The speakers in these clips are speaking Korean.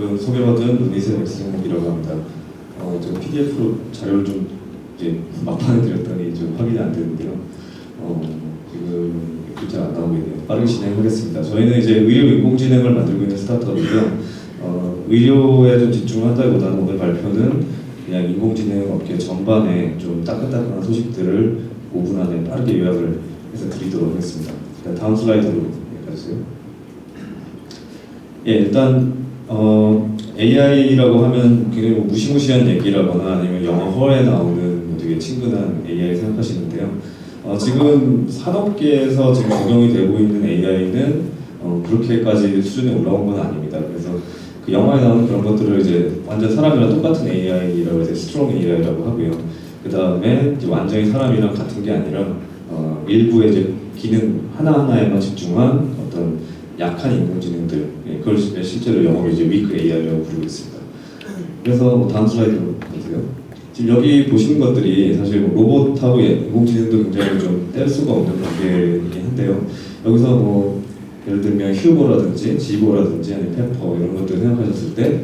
방금 소개받은 루닛의 백승욱이라고 합니다. 제가 PDF로 자료를 좀 이제 막판에 드렸더니 좀 확인이 안 되는데요. 지금 글자가 안 나오고 있네요. 빠르게 진행하겠습니다. 저희는 이제 의료 인공지능을 만들고 있는 스타트업이고요. 의료에 좀 집중을 한다기보다는 오늘 발표는 그냥 인공지능 업계 전반에 좀 따끈따끈한 소식들을 5분 안에 빠르게 요약을 해서 드리도록 하겠습니다. 다음 슬라이드로 가주세요. 예, 일단 AI라고 하면 굉장히 무시무시한 얘기라거나 아니면 영어 허에 나오는 되게 친근한 AI 생각하시는데요. 지금 산업계에서 지금 적용이 되고 있는 AI는 그렇게까지 수준에 올라온 건 아닙니다. 그래서 그 영화에 나오는 그런 것들을 이제 완전 사람이랑 똑같은 AI라고 해서 스트롱 AI라고 하고요. 그 다음에 완전히 사람이랑 같은 게 아니라 일부의 이제 기능 하나하나에만 집중한 어떤 약한 인공지능들, 그걸 실제로 영어로 이제 weak AI라고 부르고 있습니다. 그래서 다음 슬라이드로 보세요. 지금 여기 보시는 것들이 사실 로봇하고 인공지능도 굉장히 좀 뗄 수가 없는 관계이긴 한데요. 여기서 예를 들면 휴고라든지 지고라든지 아니면 페퍼 이런 것들 생각하셨을 때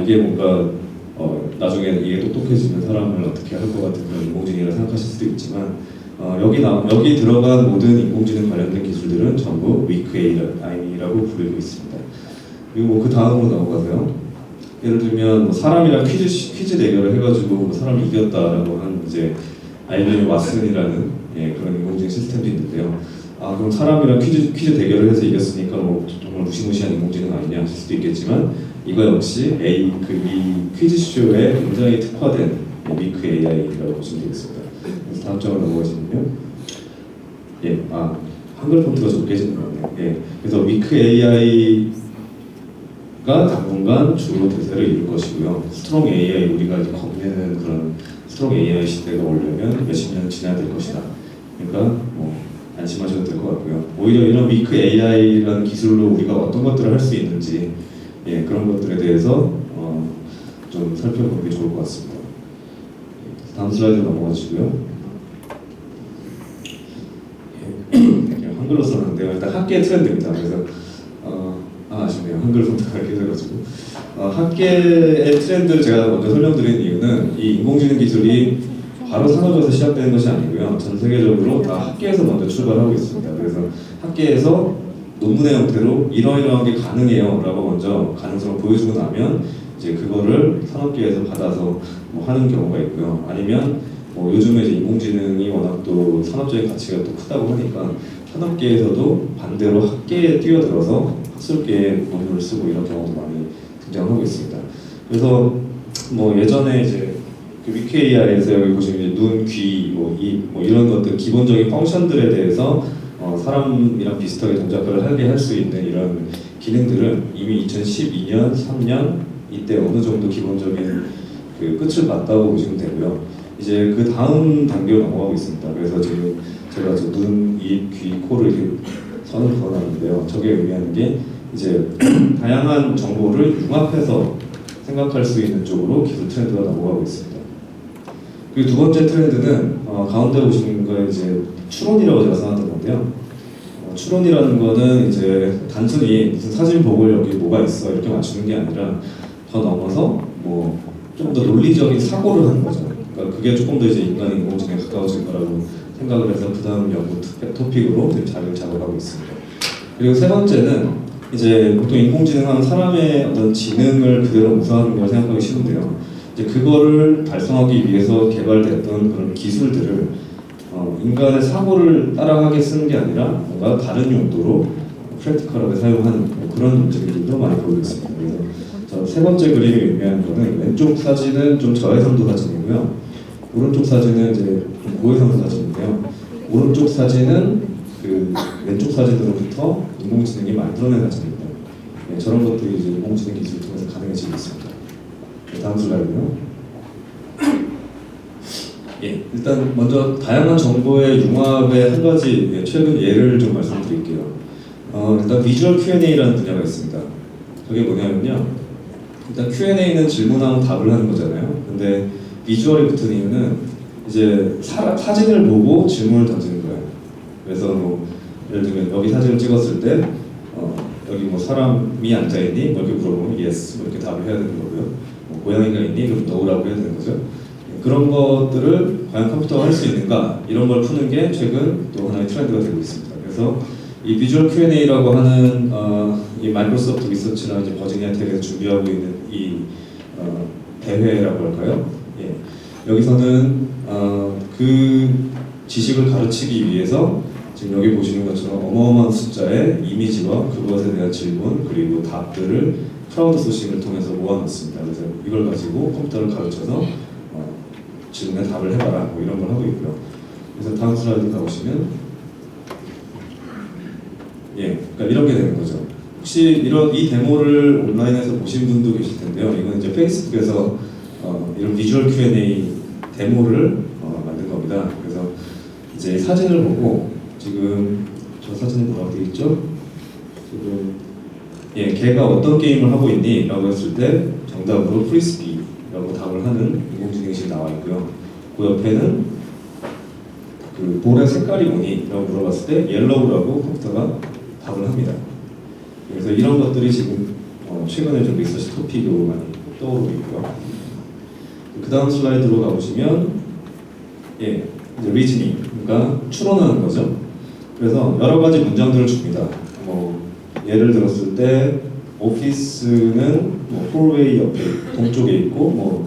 이게 뭔가 나중에 이게 똑똑해지는 사람을 어떻게 할 것 같은 그런 인공지능이라 생각하실 수도 있지만 여기 들어간 모든 인공지능 관련된 기술들은 전부 weak AI라고 부르고 있습니다. 그리고 그 다음으로 넘어가세요. 예를 들면 사람이랑 퀴즈 대결을 해가지고 사람이 이겼다라고 한 이제 IBM 왓슨이라는 그런 인공지능 시스템도 있는데요. 그럼 사람이랑 퀴즈 대결을 해서 이겼으니까 정말 무시무시한 인공지능 아니냐 하실 수도 있겠지만 이거 역시 이 퀴즈쇼에 굉장히 특화된 weak AI라고 보시면 되겠습니다. 그래서 다음 장으로 넘어가시면요. 한글 폰트가 좀 깨지는 거네요. 그래서 weak AI가 당분간 주로 대세를 이룰 것이고요. 스트롱 AI 우리가 이제 겁내는 그런 스트롱 AI 시대가 오려면 몇십 년 지나야 될 것이다. 그러니까 안심하셔도 될 것 같고요. 오히려 이런 weak AI라는 기술로 우리가 어떤 것들을 할 수 있는지 그런 것들에 대해서 좀 살펴보는 게 좋을 것 같습니다. 다음 슬라이드 넘어가시고요. 한글로 썼는데요. 일단 학계의 트렌드입니다. 그래서 아쉽네요. 한글 폰트가 이렇게 돼가지고 학계의 트렌드를 제가 먼저 설명드린 이유는 이 인공지능 기술이 바로 산업에서 시작되는 것이 아니고요. 전 세계적으로 다 학계에서 먼저 출발하고 있습니다. 그래서 학계에서 논문의 형태로 이러이러한 게 가능해요 라고 먼저 가능성을 보여주고 나면 이제 그거를 산업계에서 받아서 하는 경우가 있고요. 아니면 요즘에 이제 인공지능이 워낙 또 산업적인 가치가 또 크다고 하니까 산업계에서도 반대로 학계에 뛰어들어서 학술계에 논문을 쓰고 이런 경우도 많이 등장하고 있습니다. 그래서 예전에 이제 그 위키 AI에서 여기 보시면 이제 눈, 귀, 입 이런 것들 기본적인 펑션들에 대해서 사람이랑 비슷하게 동작을 하게 할 수 있는 이런 기능들은 이미 2012년, 3년 이때 어느 정도 기본적인 그 끝을 봤다고 보시면 되고요. 이제 그 다음 단계로 넘어가고 있습니다. 그래서 지금 제가 눈, 입, 귀, 코를 이렇게 선을 그어놨는데요. 저게 의미하는 게 이제 다양한 정보를 융합해서 생각할 수 있는 쪽으로 기술 트렌드가 넘어가고 있습니다. 그리고 두 번째 트렌드는 가운데 보시는 거에 이제 추론이라고 제가 써놨던 건데요. 추론이라는 거는 이제 단순히 무슨 사진 보고 여기 뭐가 있어 이렇게 맞추는 게 아니라 더 넘어서 좀 더 논리적인 사고를 하는 거죠. 그러니까 그게 조금 더 이제 인간 인공지능에 가까워질 거라고 생각을 해서 그 다음 연구 토픽으로 자료를 작업하고 있습니다. 그리고 세 번째는 이제 보통 인공지능은 사람의 어떤 지능을 그대로 묘사하는 걸 생각하기 쉬운데요. 이제 그거를 달성하기 위해서 개발됐던 그런 기술들을 인간의 사고를 따라가게 쓰는 게 아니라 뭔가 다른 용도로 프랙티컬하게 사용하는 그런 움직임들도 많이 보이고 있습니다. 그래서 세 번째 그림이 의미하는 거는 왼쪽 사진은 좀 저해상도 사진이고요. 오른쪽 사진은 이제 좀 고해상도 사진인데요. 오른쪽 사진은 그 왼쪽 사진으로부터 인공지능이 만들어낸 사진입니다. 저런 것들이 이제 인공지능 기술을 통해서 가능해지고 있습니다. 다음 슬라이드요. 일단 먼저 다양한 정보의 융합의 한 가지 최근 예를 좀 말씀드릴게요. 일단 비주얼 Q&A라는 분야가 있습니다. 그게 뭐냐면요. 일단 Q&A는 질문하고 답을 하는 거잖아요. 근데 비주얼이 붙은 이유는 이제 사진을 보고 질문을 던지는 거예요. 그래서 예를 들면 여기 사진을 찍었을 때 여기 사람이 앉아있니? 이렇게 물어보면 yes 이렇게 답을 해야 되는 거고요. 뭐 고양이가 있니? 그럼 no라고 해야 되는 거죠. 그런 것들을 과연 컴퓨터가 할 수 있는가? 이런 걸 푸는 게 최근 또 하나의 트렌드가 되고 있습니다. 그래서 이 비주얼 Q&A라고 하는 이 마이크로소프트 리서치나 이제 버지니아 텍에서 준비하고 있는 이 대회라고 할까요? 예. 여기서는 그 지식을 가르치기 위해서 지금 여기 보시는 것처럼 어마어마한 숫자의 이미지와 그것에 대한 질문 그리고 답들을 크라우드 소싱을 통해서 모아놨습니다. 그래서 이걸 가지고 컴퓨터를 가르쳐서 질문에 답을 해봐라 뭐 이런 걸 하고 있고요. 그래서 다음 슬라이드 가보시면 그러니까 이런 게 되는 거죠. 혹시 이 데모를 온라인에서 보신 분도 계실 텐데요. 이건 이제 페이스북에서 이런 비주얼 Q&A 데모를 만든 겁니다. 그래서 이제 사진을 보고 지금 저 사진이 뭐라고 되어 있죠? 지금 걔가 어떤 게임을 하고 있니? 라고 했을 때 정답으로 프리스비라고 답을 하는 인공지능이 나와 있고요. 그 옆에는 그 볼의 색깔이 뭐니? 라고 물어봤을 때 옐로우라고 컴퓨터가 답을 합니다. 그래서 이런 것들이 지금 최근에 좀 리서치 토픽으로 많이 떠오르고 있고요. 그 다음 슬라이드로 가보시면 이제 리즈닝, 그러니까 추론하는 거죠. 그래서 여러 가지 문장들을 줍니다. 예를 들었을 때 오피스는 홀웨이 옆에 동쪽에 있고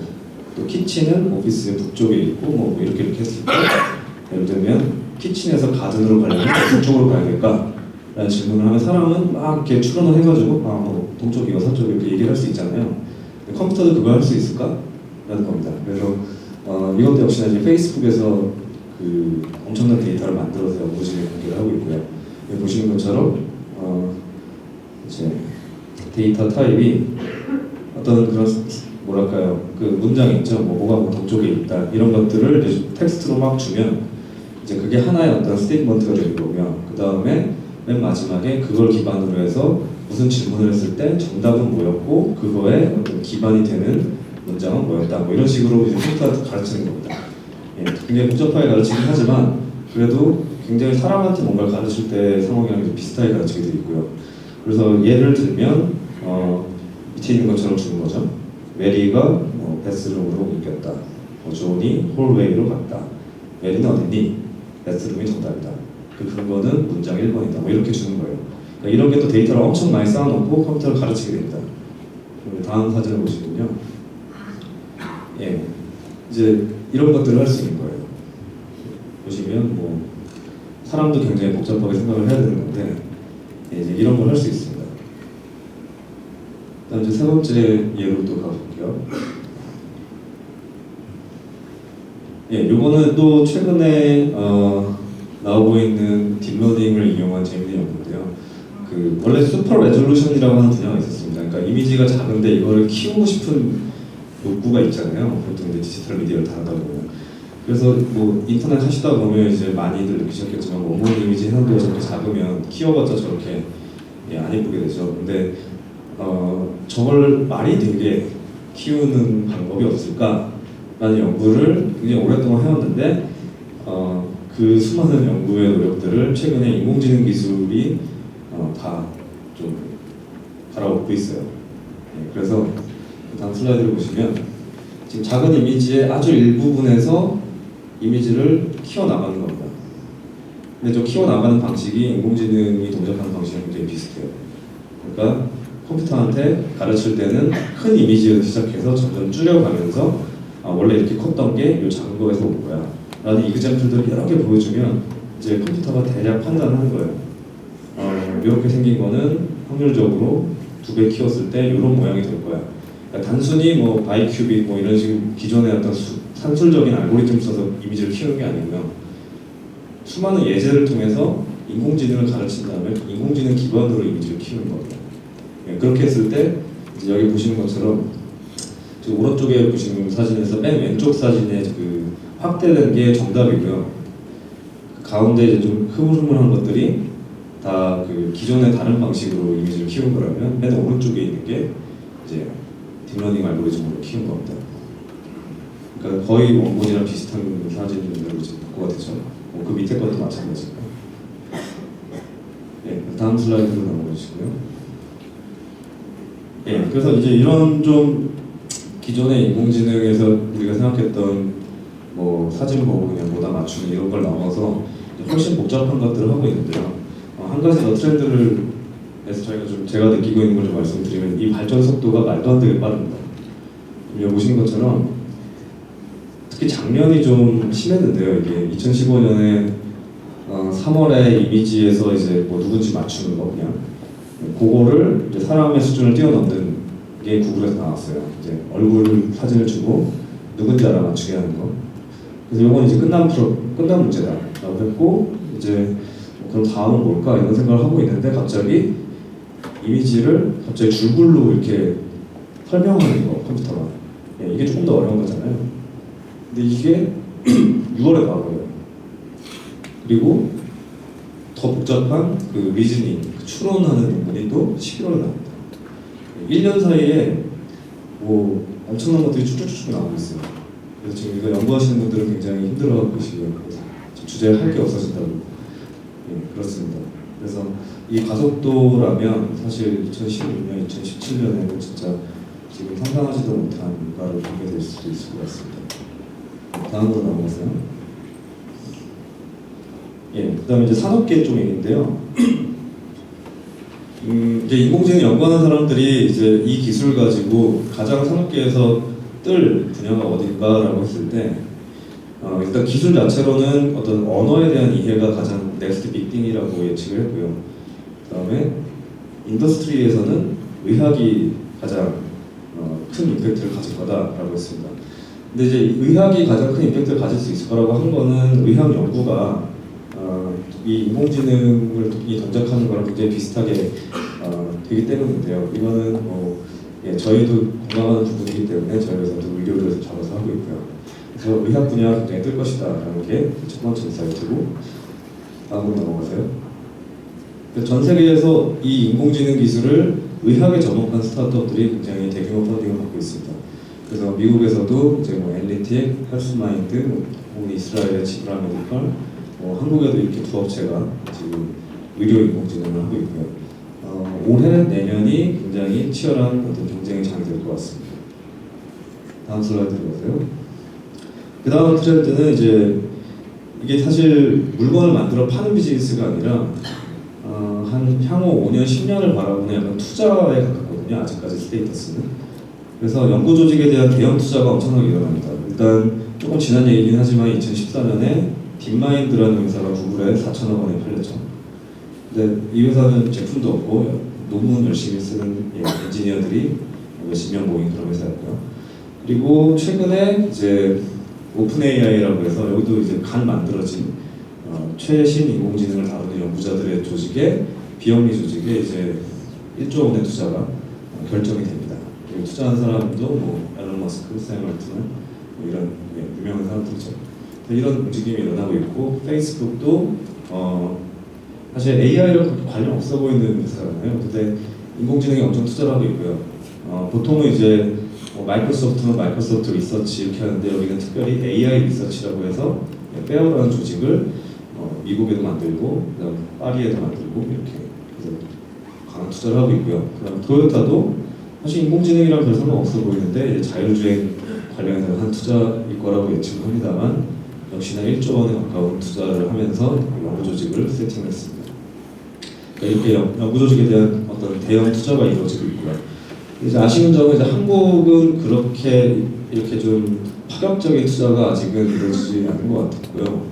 또 키친은 오피스의 북쪽에 있고 뭐 이렇게 했을 때 예를 들면 키친에서 가든으로 가려면 북쪽으로 가야 될까? 라는 질문을 하면 사람은 막 이렇게 추론을 해가지고 동쪽이고 서쪽이 이렇게 얘기를 할 수 있잖아요. 근데 컴퓨터도 그걸 할 수 있을까? 라는 겁니다. 그래서 이것도 역시나 이제 페이스북에서 그 엄청난 데이터를 만들어서 연구진에 공개를 하고 있고요. 여기 보시는 것처럼 이제 데이터 타입이 어떤 그런 뭐랄까요 그 문장 있죠. 뭐가 동쪽에 있다 이런 것들을 이제 텍스트로 막 주면 이제 그게 하나의 어떤 스테이트먼트가 되는 거고요. 그 다음에 맨 마지막에 그걸 기반으로 해서 무슨 질문을 했을 때 정답은 뭐였고 그거에 어떤 기반이 되는 문장은 뭐였다. 뭐 이런 식으로 이제 컴퓨터한테 가르치는 겁니다. 굉장히 복잡하게 가르치긴 하지만 그래도 굉장히 사람한테 뭔가를 가르칠 때 상황이랑 좀 비슷하게 가르치게 되어 있고요. 그래서 예를 들면 밑에 있는 것처럼 주는 거죠. 메리가 베스룸으로 옮겼다. 존이 홀웨이로 갔다. 메리는 어디니? 베스룸이 정답이다. 그 근거는 문장 1번이다. 뭐 이렇게 주는 거예요. 그러니까 이런 게 또 데이터를 엄청 많이 쌓아놓고 컴퓨터를 가르치게 됩니다. 다음 사진을 보시면요. 이제 이런 것들을 할 수 있는 거예요. 보시면 사람도 굉장히 복잡하게 생각을 해야 되는 건데 이제 이런 걸 할 수 있습니다. 그다음 이제 세 번째 예로 또 가볼게요. 요거는 또 최근에 나오고 있는 딥러닝을 이용한 재미있는 연구인데요. 원래 슈퍼 레졸루션이라고 하는 분야가 있었습니다. 그러니까 이미지가 작은데 이거를 키우고 싶은 욕구가 있잖아요. 보통 이제 디지털 미디어를 다루다 보면. 그래서 인터넷 하시다 보면 이제 많이들 느끼셨겠지만 원본 이미지 해상도가 저렇게 작으면 키워봤자 저렇게 안 예쁘게 되죠. 근데 저걸 말이 되게 키우는 방법이 없을까? 라는 연구를 굉장히 오랫동안 해왔는데 그 수많은 연구의 노력들을 최근에 인공지능 기술이 다 좀 갈아엎고 있어요. 그래서 다음 슬라이드를 보시면 지금 작은 이미지의 아주 일부분에서 이미지를 키워나가는 겁니다. 근데 저 키워나가는 방식이 인공지능이 동작하는 방식이랑 굉장히 비슷해요. 그러니까 컴퓨터한테 가르칠 때는 큰 이미지에서 시작해서 점점 줄여가면서 원래 이렇게 컸던 게 이 작은 거에서 온 거야 라는 이그잼플들을 여러 개 보여주면 이제 컴퓨터가 대략 판단을 하는 거예요. 이렇게 생긴 거는 확률적으로 2배 키웠을 때 이런 모양이 될 거야. 그러니까 단순히 바이큐빅 이런 식으로 기존의 어떤 산술적인 알고리즘 써서 이미지를 키우는 게 아니고요. 수많은 예제를 통해서 인공지능을 가르친 다음에 인공지능 기반으로 이미지를 키우는 겁니다. 그렇게 했을 때 이제 여기 보시는 것처럼 지금 오른쪽에 보시는 사진에서 맨 왼쪽 사진에 그 확대된 게 정답이고요. 그 가운데 이제 좀 흐물흐물한 것들이 다 그 기존의 다른 방식으로 이미지를 키운 거라면 맨 오른쪽에 있는 게 이제 딥러닝 알고리즘으로 키운 겁니다. 그러니까 거의 원본이랑 비슷한 사진으로 지금 바꾸가 되죠. 그 밑에 것도 마찬가지고요. 다음 슬라이드로 넘어가시고요. 예, 그래서 이제 이런 좀 기존의 인공지능에서 우리가 생각했던 뭐 사진 보고 그냥 뭐다 맞추는 이런 걸 넘어서 훨씬 복잡한 것들을 하고 있는데요. 한 가지 더 트렌드를 해서 저희가 좀 제가 느끼고 있는 걸 좀 말씀드리면 이 발전 속도가 말도 안 되게 빠릅니다. 여기 보신 것처럼 특히 작년이 좀 심했는데요. 이게 2015년에 3월에 이미지에서 이제 뭐 누군지 맞추는 거 그냥 그거를 이제 사람의 수준을 뛰어넘는 게 구글에서 나왔어요. 이제 얼굴 사진을 주고 누군지 알아맞추게 하는 거. 그래서 이건 이제 끝난 문제다라고 했고 이제 그럼 다음은 뭘까 이런 생각을 하고 있는데 갑자기 이미지를 갑자기 줄글로 이렇게 설명하는 거 컴퓨터가 이게 조금 더 어려운 거잖아요. 근데 이게 6월에 나와요. 그리고 더 복잡한 그 리즈닝, 추론하는 부분이 또 11월에 나옵니다. 1년 사이에 뭐 엄청난 것들이 쭉쭉쭉 나오고 있어요. 그래서 지금 이거 연구하시는 분들은 굉장히 힘들어하고 계시고요. 주제에 할 게 없어진다고. 예, 그렇습니다. 그래서 이 가속도라면 사실 2016년, 2017년에는 진짜 지금 상상하지도 못한 뭔가를 보게 될 수도 있을 것 같습니다. 다음으로 넘어가세요. 예, 그다음에 이제 산업계 쪽 얘기인데요. 이제 인공지능 연구하는 사람들이 이제 이 기술 가지고 가장 산업계에서 뜰 분야가 어딘가라고 했을 때 일단 기술 자체로는 어떤 언어에 대한 이해가 가장 넥스트 빅띵이라고 예측을 했고요. 그다음에 인더스트리에서는 의학이 가장 큰 임팩트를 가질 거다라고 했습니다. 근데 이제 의학이 가장 큰 임팩트를 가질 수 있을 거라고 한 거는 의학 연구가 이 인공지능을 동작하는 거랑 굉장히 비슷하게 되기 때문인데요. 이거는 뭐 저희도 공감하는 부분이기 때문에 저희 회사도 의료를 잡아서 하고 있고요. 그래서 의학 분야가 굉장히 뜰 것이다라는 게 첫 번째 인사이트고 다음으로 넘어가세요. 전 세계에서 이 인공지능 기술을 의학에 접목한 스타트업들이 굉장히 대규모 펀딩을 받고 있습니다. 그래서 미국에서도 이제 뭐 엘리틱, 헬스마인드, 혹은 이스라엘의 지브라 메디컬, 한국에도 이렇게 두 업체가 지금 의료 인공지능을 하고 있고요. 올해 내년이 굉장히 치열한 어떤 경쟁의 장이 될 것 같습니다. 다음 슬라이드로 보세요. 그 다음 트렌드는 이제 이게 사실 물건을 만들어 파는 비즈니스가 아니라 한 향후 5년, 10년을 바라보는 약간 투자에 가깝거든요. 아직까지 스테이터스는. 그래서 연구 조직에 대한 대형 투자가 엄청나게 일어납니다. 일단 조금 지난 얘기긴 하지만 2014년에 딥마인드라는 회사가 구글에 4천억 원에 팔렸죠. 근데 이 회사는 제품도 없고 논문 열심히 쓰는 엔지니어들이 몇십 명 모인 그런 회사였고요. 그리고 최근에 이제 오픈 AI라고 해서 여기도 이제 간 만들어진 최신 인공지능을 다루는 연구자들의 조직에 비영리 조직에 이제 1조 원의 투자가 결정이 됩니다. 그리고 투자한 사람도 뭐 앨런 머스크, 샘 얼트만 뭐 이런 유명한 사람들이죠. 이런 움직임이 일어나고 있고 페이스북도 사실 AI랑 관련 없어 보이는 회사잖아요. 근데 인공지능에 엄청 투자를 하고 있고요. 보통은 이제 마이크로소프트는 마이크로소프트 리서치 이렇게 하는데 여기는 특별히 AI 리서치라고 해서 페어라는 조직을 미국에도 만들고 그다음 파리에도 만들고 이렇게 그래서 강한 투자를 하고 있고요. 그다음 토요타도 사실 인공지능이랑 별 상관없어 보이는데 이제 자율주행 관련해서 한 투자일 거라고 예측을 합니다만 역시나 1조 원에 가까운 투자를 하면서 연구 조직을 세팅했습니다. 그러니까 이렇게 연구 조직에 대한 어떤 대형 투자가 이루어지고 있고요. 이제 아쉬운 점은 이제 한국은 그렇게 이렇게 좀 파격적인 투자가 아직은 이루어지지 않은 것 같고요.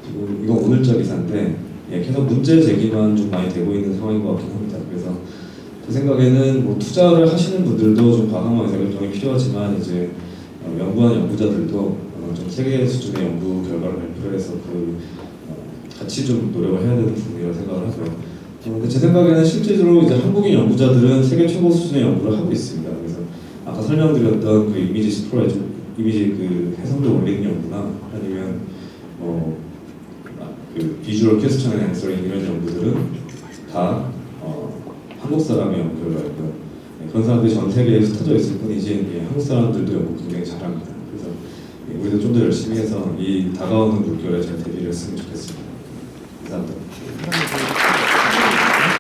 지금 이건 오늘자 기사인데 계속 문제 제기만 좀 많이 되고 있는 상황인 것 같긴 합니다. 그래서 제 생각에는 뭐 투자를 하시는 분들도 좀 과감한 의사결정이 필요하지만 이제 연구하는 연구자들도 좀 세계 수준의 연구 결과를 발표해서 같이 좀 노력을 해야 되는 부분이라고 생각을 하고요. 근데 제 생각에는 실제로 이제 한국인 연구자들은 세계 최고 수준의 연구를 하고 있습니다. 그래서 아까 설명드렸던 그 이미지 스프레드, 이미지 그 해석을 올리는 연구나 아니면 그 비주얼 퀘스천 앤 앤서링 이런 연구들은 다 한국 사람의 연구 결과였고요. 그런 사람들이 전 세계에 흩어져 있을 뿐이지 한국 사람들도 연구 굉장히 잘합니다. 그래서 우리도 좀 더 열심히 해서 이 다가오는 물결에 잘 대비를 했으면 좋겠습니다.